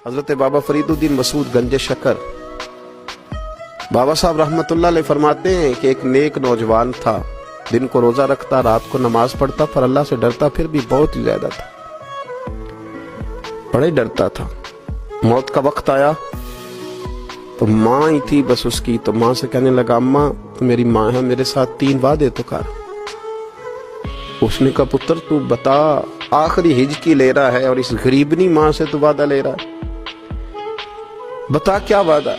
حضرت بابا فریدالدین مسعود گنج شکر بابا صاحب رحمتullah علیہ فرماتے ہیں کہ ایک نیک نوجوان تھا، دن کو روزہ رکھتا، رات کو نماز پڑھتا، پر اللہ سے ڈرتا پھر بھی بہت ہی زیادہ تھا، بڑے ڈرتا تھا۔ موت کا وقت آیا تو ماں ہی تھی بس اس کی، تو ماں سے کہنے لگا اماں تو میری ماں ہے، میرے ساتھ 3 وعدے تو کر۔ اس نے کہا پتر تو بتا، آخری ہج کی لے رہا ہے اور اس غریبنی ماں سے تو وعدہ لے رہا ہے، بتا کیا وعدہ۔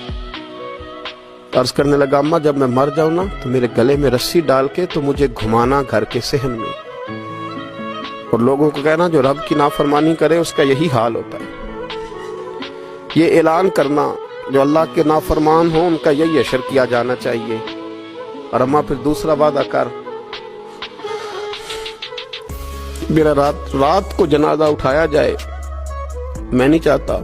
عرض کرنے لگا اماں جب میں مر جاؤں نا تو میرے گلے میں رسی ڈال کے تو مجھے گھمانا گھر کے صحن میں، اور لوگوں کو کہنا جو رب کی نافرمانی کرے اس کا یہی حال ہوتا ہے۔ یہ اعلان کرنا جو اللہ کے نافرمان ہوں ان کا یہی اشر کیا جانا چاہیے۔ اور اماں پھر دوسرا وعدہ کر، میرا رات کو جنازہ اٹھایا جائے، میں نہیں چاہتا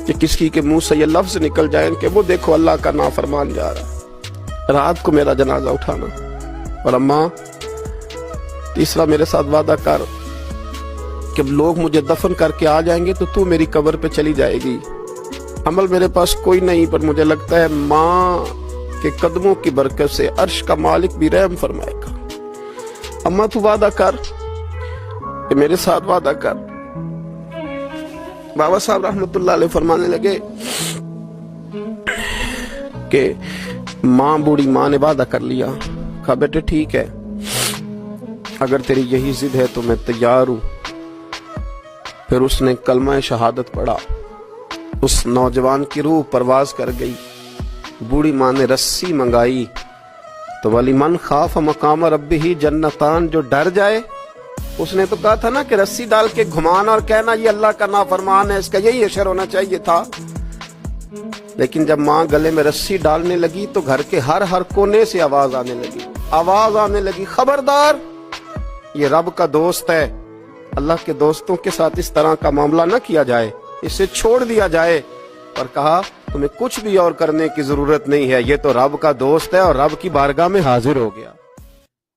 کہ کسی کے منہ سے یہ لفظ نکل جائیں کہ وہ دیکھو اللہ کا نافرمان جا رہا، رات کو میرا جنازہ اٹھانا۔ اور اماں تیسرا میرے ساتھ وعدہ کر کہ لوگ مجھے دفن کر کے آ جائیں گے تو تو میری قبر پہ چلی جائے گی، عمل میرے پاس کوئی نہیں، پر مجھے لگتا ہے ماں کے قدموں کی برکت سے عرش کا مالک بھی رحم فرمائے گا۔ اماں تو وعدہ کر کہ میرے ساتھ وعدہ کر۔ بابا صاحب رحمتullah علیہ فرمانے لگے کہ بوڑھی ماں نے وعدہ کر لیا۔ کہا بیٹے ٹھیک ہے، اگر تیری یہی ضد ہے تو میں تیار ہوں۔ پھر اس نے کلمہ شہادت پڑھا، اس نوجوان کی روح پرواز کر گئی۔ بوڑھی ماں نے رسی منگائی تو وَلِمَنْ خَافَ مَقَامَ رَبِّهِ جنتان، جو ڈر جائے، اس نے تو کہا تھا نا کہ رسی ڈال کے گھمانا اور کہنا یہ اللہ کا نافرمان ہے، اس کا یہی اشر ہونا چاہیے تھا۔ لیکن جب ماں گلے میں رسی ڈالنے لگی تو گھر کے ہر کونے سے آواز آنے لگی، خبردار یہ رب کا دوست ہے، اللہ کے دوستوں کے ساتھ اس طرح کا معاملہ نہ کیا جائے، اسے چھوڑ دیا جائے۔ اور کہا تمہیں کچھ بھی اور کرنے کی ضرورت نہیں ہے، یہ تو رب کا دوست ہے اور رب کی بارگاہ میں حاضر ہو گیا۔